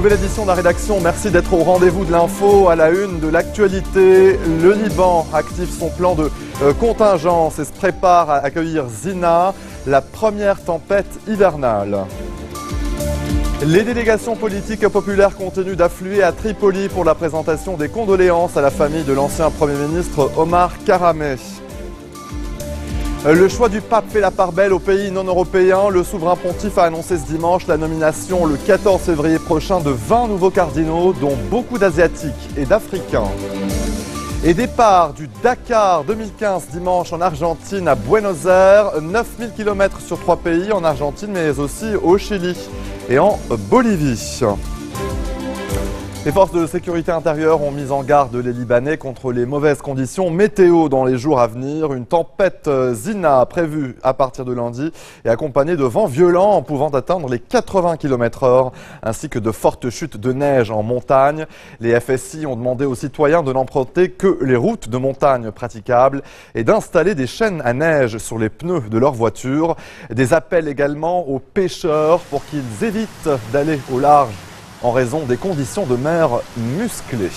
Nouvelle édition de la rédaction, merci d'être au rendez-vous de l'info. À la une de l'actualité, le Liban active son plan de contingence et se prépare à accueillir Zina, la première tempête hivernale. Les délégations politiques et populaires continuent d'affluer à Tripoli pour la présentation des condoléances à la famille de l'ancien Premier ministre Omar Karameh. Le choix du pape fait la part belle aux pays non européens. Le souverain pontife a annoncé ce dimanche la nomination le 14 février prochain de 20 nouveaux cardinaux, dont beaucoup d'Asiatiques et d'Africains. Et départ du Dakar 2015 dimanche en Argentine à Buenos Aires, 9000 km sur 3 pays en Argentine mais aussi au Chili et en Bolivie. Les forces de sécurité intérieure ont mis en garde les Libanais contre les mauvaises conditions météo dans les jours à venir. Une tempête Zina prévue à partir de lundi est accompagnée de vents violents pouvant atteindre les 80 km/h ainsi que de fortes chutes de neige en montagne. Les FSI ont demandé aux citoyens de n'emprunter que les routes de montagne praticables et d'installer des chaînes à neige sur les pneus de leurs voitures. Des appels également aux pêcheurs pour qu'ils évitent d'aller au large en raison des conditions de mer musclées.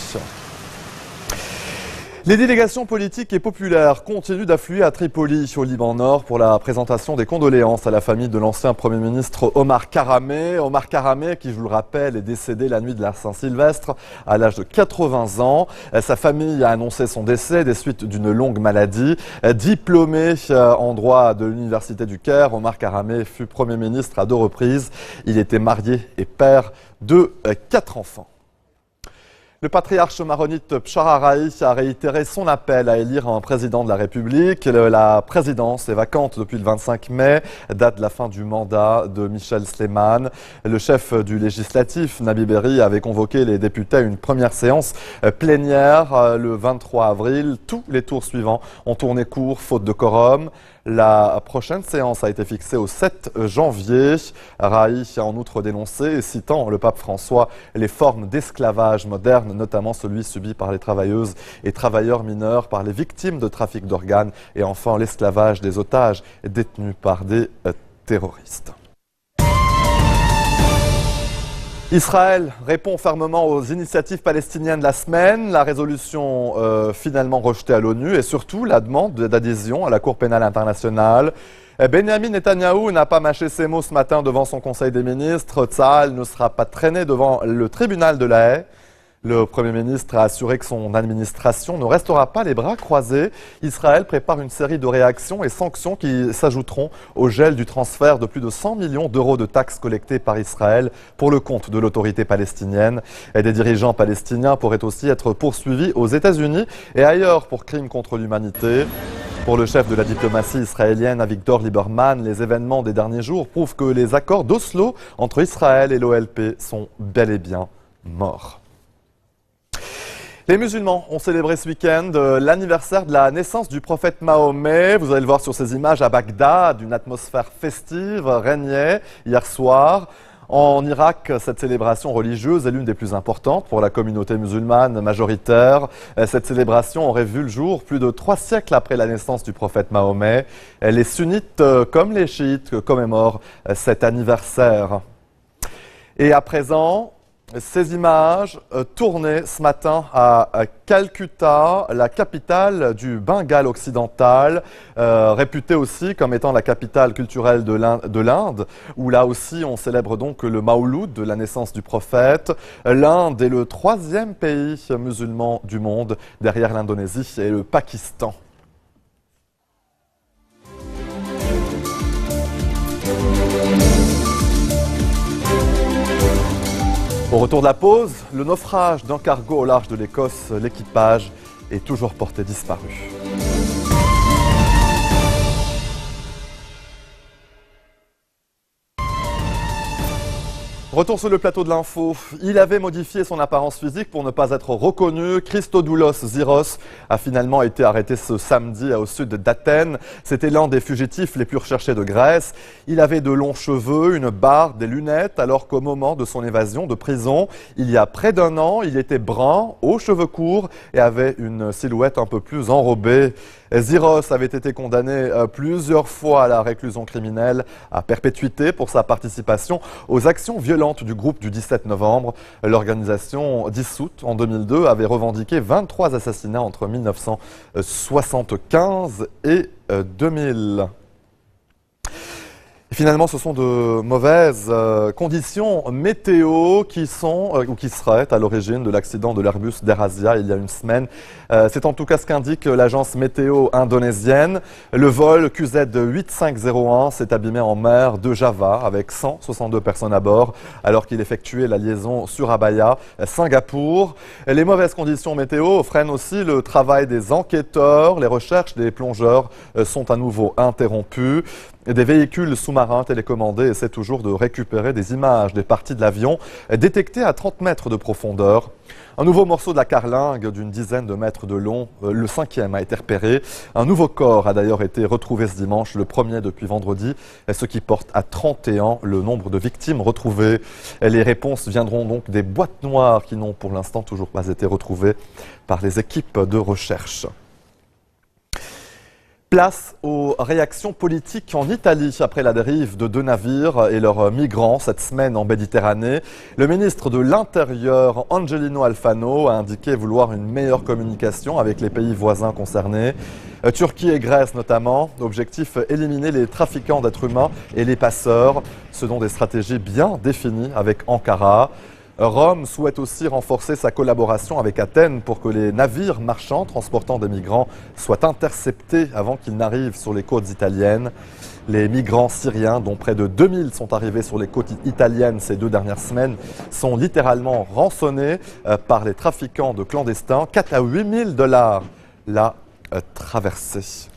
Les délégations politiques et populaires continuent d'affluer à Tripoli, au Liban Nord, pour la présentation des condoléances à la famille de l'ancien Premier ministre Omar Karameh. Omar Karameh, qui, je vous le rappelle, est décédé la nuit de la Saint-Sylvestre à l'âge de 80 ans. Sa famille a annoncé son décès des suites d'une longue maladie. Diplômé en droit de l'Université du Caire, Omar Karameh fut Premier ministre à 2 reprises. Il était marié et père de 4 enfants. Le patriarche maronite Pshara-Rahi a réitéré son appel à élire un président de la République. La présidence est vacante depuis le 25 mai, date de la fin du mandat de Michel Sleiman. Le chef du législatif, Nabi Berri, avait convoqué les députés à une première séance plénière le 23 avril. Tous les tours suivants ont tourné court, faute de quorum. La prochaine séance a été fixée au 7 janvier. Rahi a en outre dénoncé, citant le pape François, les formes d'esclavage moderne, notamment celui subi par les travailleuses et travailleurs mineurs, par les victimes de trafic d'organes et enfin l'esclavage des otages détenus par des terroristes. Israël répond fermement aux initiatives palestiniennes de la semaine, la résolution finalement rejetée à l'ONU et surtout la demande d'adhésion à la Cour pénale internationale. Benjamin Netanyahou n'a pas mâché ses mots ce matin devant son Conseil des ministres. Tsahal ne sera pas traîné devant le tribunal de La Haye. Le Premier ministre a assuré que son administration ne restera pas les bras croisés. Israël prépare une série de réactions et sanctions qui s'ajouteront au gel du transfert de plus de 100 millions d'euros de taxes collectées par Israël pour le compte de l'autorité palestinienne. Et des dirigeants palestiniens pourraient aussi être poursuivis aux États-Unis et ailleurs pour crimes contre l'humanité. Pour le chef de la diplomatie israélienne, Avigdor Lieberman, les événements des derniers jours prouvent que les accords d'Oslo entre Israël et l'OLP sont bel et bien morts. Les musulmans ont célébré ce week-end l'anniversaire de la naissance du prophète Mahomet. Vous allez le voir sur ces images à Bagdad, une atmosphère festive régnait hier soir. En Irak, cette célébration religieuse est l'une des plus importantes pour la communauté musulmane majoritaire. Cette célébration aurait vu le jour plus de 3 siècles après la naissance du prophète Mahomet. Les sunnites comme les chiites commémorent cet anniversaire. Et à présent, ces images tournées ce matin à Calcutta, la capitale du Bengale occidental, réputée aussi comme étant la capitale culturelle de l'Inde, où là aussi on célèbre donc le Mawlud de la naissance du prophète. L'Inde est le 3e pays musulman du monde, derrière l'Indonésie et le Pakistan. Au retour de la pause, le naufrage d'un cargo au large de l'Écosse, l'équipage est toujours porté disparu. Retour sur le plateau de l'info. Il avait modifié son apparence physique pour ne pas être reconnu. Christodoulos Zyros a finalement été arrêté ce samedi au sud d'Athènes. C'était l'un des fugitifs les plus recherchés de Grèce. Il avait de longs cheveux, une barbe, des lunettes, alors qu'au moment de son évasion de prison, il y a près d'1 an, il était brun, aux cheveux courts et avait une silhouette un peu plus enrobée. Ziros avait été condamné plusieurs fois à la réclusion criminelle à perpétuité pour sa participation aux actions violentes du groupe du 17 novembre. L'organisation, dissoute en 2002, avait revendiqué 23 assassinats entre 1975 et 2000. Et finalement, ce sont de mauvaises conditions météo qui sont ou qui seraient à l'origine de l'accident de l'Airbus d'AirAsia il y a une semaine. C'est en tout cas ce qu'indique l'agence météo indonésienne. Le vol QZ8501 s'est abîmé en mer de Java avec 162 personnes à bord alors qu'il effectuait la liaison Surabaya, Singapour. Les mauvaises conditions météo freinent aussi le travail des enquêteurs. Les recherches des plongeurs sont à nouveau interrompues. Des véhicules sous-marins télécommandés essaient toujours de récupérer des images des parties de l'avion détectées à 30 mètres de profondeur. Un nouveau morceau de la carlingue d'une dizaine de mètres de long, le 5e, a été repéré. Un nouveau corps a d'ailleurs été retrouvé ce dimanche, le 1er depuis vendredi, ce qui porte à 31 le nombre de victimes retrouvées. Les réponses viendront donc des boîtes noires qui n'ont pour l'instant toujours pas été retrouvées par les équipes de recherche. Place aux réactions politiques en Italie après la dérive de 2 navires et leurs migrants cette semaine en Méditerranée. Le ministre de l'Intérieur, Angelino Alfano, a indiqué vouloir une meilleure communication avec les pays voisins concernés. Turquie et Grèce notamment. Objectif, éliminer les trafiquants d'êtres humains et les passeurs, selon des stratégies bien définies avec Ankara. Rome souhaite aussi renforcer sa collaboration avec Athènes pour que les navires marchands transportant des migrants soient interceptés avant qu'ils n'arrivent sur les côtes italiennes. Les migrants syriens, dont près de 2000 sont arrivés sur les côtes italiennes ces 2 dernières semaines, sont littéralement rançonnés par les trafiquants de clandestins. 4 à 8 000 $ la traversée.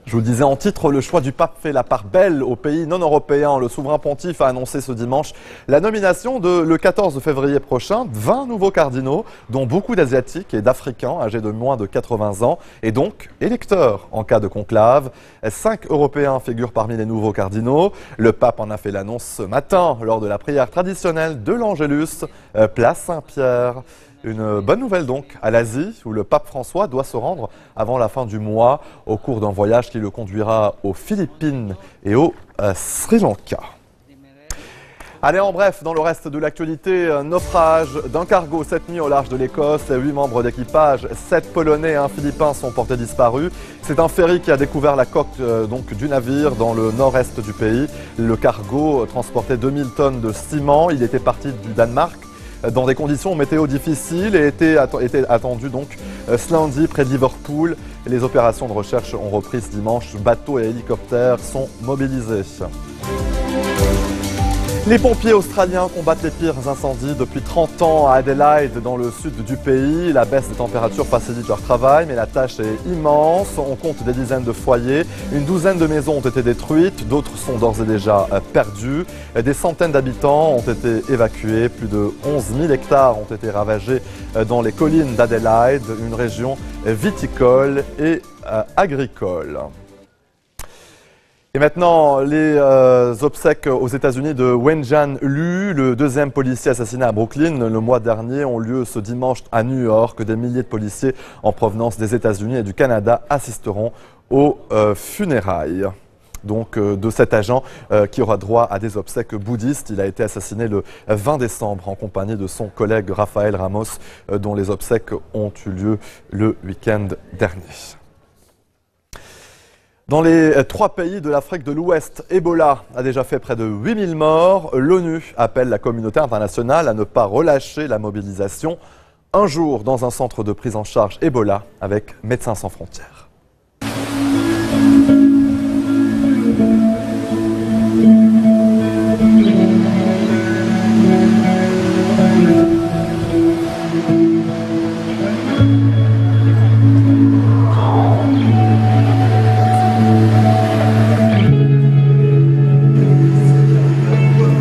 Je vous le disais en titre, le choix du pape fait la part belle aux pays non européens. Le souverain pontife a annoncé ce dimanche la nomination le 14 février prochain, 20 nouveaux cardinaux, dont beaucoup d'Asiatiques et d'Africains âgés de moins de 80 ans, et donc électeurs en cas de conclave. 5 Européens figurent parmi les nouveaux cardinaux. Le pape en a fait l'annonce ce matin lors de la prière traditionnelle de l'Angélus, place Saint-Pierre. Une bonne nouvelle donc à l'Asie, où le pape François doit se rendre avant la fin du mois au cours d'un voyage qui le conduira aux Philippines et au Sri Lanka. Allez, en bref, dans le reste de l'actualité, naufrage d'un cargo cette nuit au large de l'Écosse. 8 membres d'équipage, 7 Polonais et un Philippin sont portés disparus. C'est un ferry qui a découvert la coque du navire dans le nord-est du pays. Le cargo transportait 2000 tonnes de ciment. Il était parti du Danemark dans des conditions météo difficiles et était attendu donc ce lundi près de Liverpool. Les opérations de recherche ont repris ce dimanche. Bateaux et hélicoptères sont mobilisés. Les pompiers australiens combattent les pires incendies depuis 30 ans à Adelaide, dans le sud du pays. La baisse des températures facilite leur travail, mais la tâche est immense. On compte des dizaines de foyers. Une douzaine de maisons ont été détruites, d'autres sont d'ores et déjà perdues. Des centaines d'habitants ont été évacués. Plus de 11 000 hectares ont été ravagés dans les collines d'Adelaide, une région viticole et agricole. Et maintenant, les obsèques aux États-Unis de Wenjian Liu, le 2e policier assassiné à Brooklyn le mois dernier, ont lieu ce dimanche à New York. Des milliers de policiers en provenance des États-Unis et du Canada assisteront aux funérailles de cet agent qui aura droit à des obsèques bouddhistes. Il a été assassiné le 20 décembre en compagnie de son collègue Rafael Ramos, dont les obsèques ont eu lieu le week-end dernier. Dans les 3 pays de l'Afrique de l'Ouest, Ebola a déjà fait près de 8000 morts. L'ONU appelle la communauté internationale à ne pas relâcher la mobilisation. Un jour dans un centre de prise en charge Ebola avec Médecins sans frontières.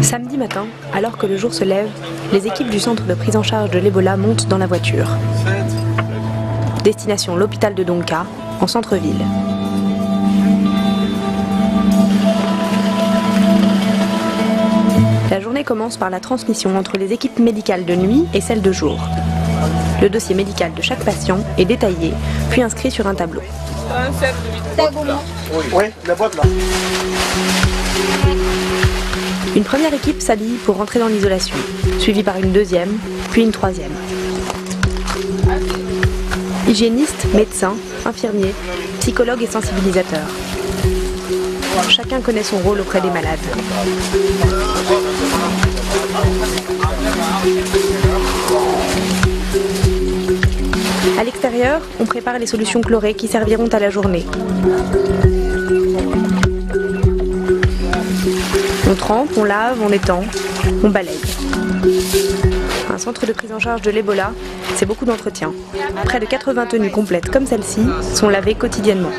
Samedi matin, alors que le jour se lève, les équipes du centre de prise en charge de l'Ebola montent dans la voiture. Destination l'hôpital de Donka, en centre-ville. La journée commence par la transmission entre les équipes médicales de nuit et celles de jour. Le dossier médical de chaque patient est détaillé, puis inscrit sur un tableau. Oui, la boîte là. Une première équipe s'habille pour rentrer dans l'isolation, suivie par une deuxième, puis une troisième. Hygiénistes, médecins, infirmiers, psychologues et sensibilisateurs. Chacun connaît son rôle auprès des malades. À l'extérieur, on prépare les solutions chlorées qui serviront à la journée. On trempe, on lave, on étend, on balaye. Un centre de prise en charge de l'Ebola, c'est beaucoup d'entretien. Près de 80 tenues complètes comme celle-ci sont lavées quotidiennement.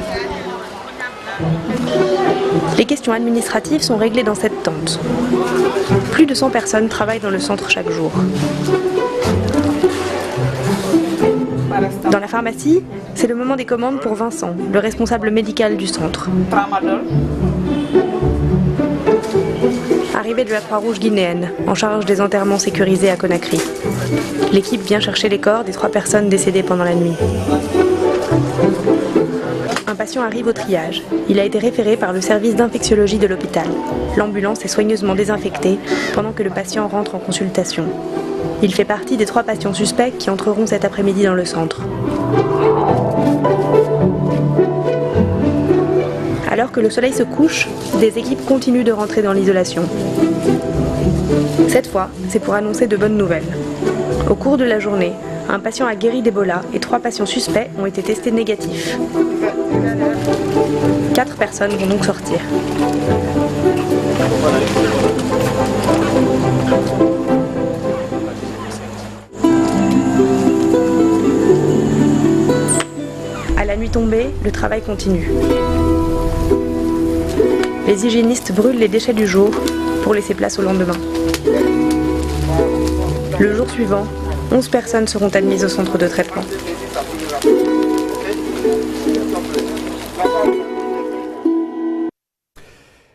Les questions administratives sont réglées dans cette tente. Plus de 100 personnes travaillent dans le centre chaque jour. Dans la pharmacie, c'est le moment des commandes pour Vincent, le responsable médical du centre. Arrivée de la Croix-Rouge guinéenne, en charge des enterrements sécurisés à Conakry. L'équipe vient chercher les corps des 3 personnes décédées pendant la nuit. Un patient arrive au triage. Il a été référé par le service d'infectiologie de l'hôpital. L'ambulance est soigneusement désinfectée pendant que le patient rentre en consultation. Il fait partie des 3 patients suspects qui entreront cet après-midi dans le centre. Alors que le soleil se couche, des équipes continuent de rentrer dans l'isolation. Cette fois, c'est pour annoncer de bonnes nouvelles. Au cours de la journée, un patient a guéri d'Ebola et 3 patients suspects ont été testés négatifs. 4 personnes vont donc sortir. À la nuit tombée, le travail continue. Les hygiénistes brûlent les déchets du jour pour laisser place au lendemain. Le jour suivant, 11 personnes seront admises au centre de traitement.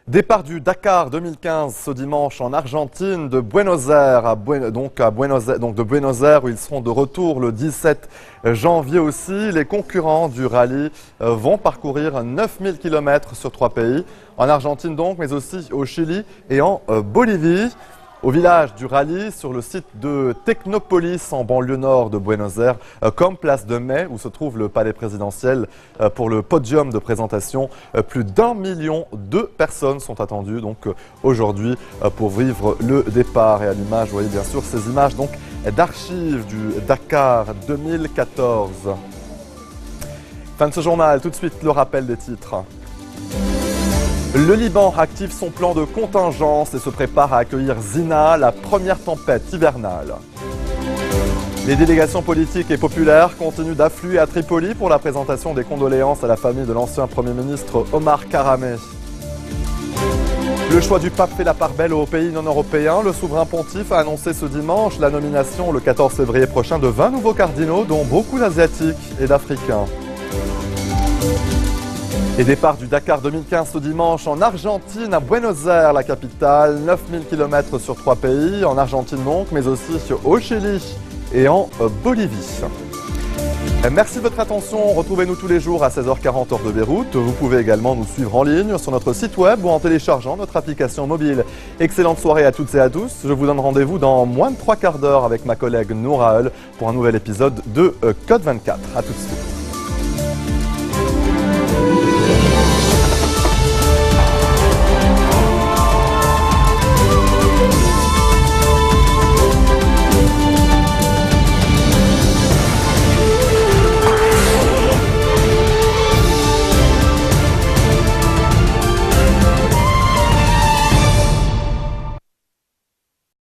Départ du Dakar 2015 ce dimanche en Argentine, de Buenos Aires de Buenos Aires où ils seront de retour le 17 janvier aussi. Les concurrents du rallye vont parcourir 9000 km sur 3 pays, en Argentine donc, mais aussi au Chili et en Bolivie. Au village du rallye, sur le site de Technopolis en banlieue nord de Buenos Aires, comme place de Mai où se trouve le palais présidentiel pour le podium de présentation. Plus d'1 million de personnes sont attendues donc aujourd'hui pour vivre le départ. Et à l'image, vous voyez bien sûr ces images donc d'archives du Dakar 2014. Fin de ce journal, tout de suite le rappel des titres. Le Liban active son plan de contingence et se prépare à accueillir Zina, la première tempête hivernale. Les délégations politiques et populaires continuent d'affluer à Tripoli pour la présentation des condoléances à la famille de l'ancien Premier ministre Omar Karameh. Le choix du pape fait la part belle aux pays non européens. Le souverain pontife a annoncé ce dimanche la nomination le 14 février prochain de 20 nouveaux cardinaux, dont beaucoup d'Asiatiques et d'Africains. Et départ du Dakar 2015 ce dimanche en Argentine, à Buenos Aires, la capitale. 9000 km sur 3 pays, en Argentine donc, mais aussi au Chili et en Bolivie. Merci de votre attention. Retrouvez-nous tous les jours à 16h40 heure de Beyrouth. Vous pouvez également nous suivre en ligne sur notre site web ou en téléchargeant notre application mobile. Excellente soirée à toutes et à tous. Je vous donne rendez-vous dans moins de 3 quarts d'heure avec ma collègue Noura Hull pour un nouvel épisode de Code 24. A tout de suite.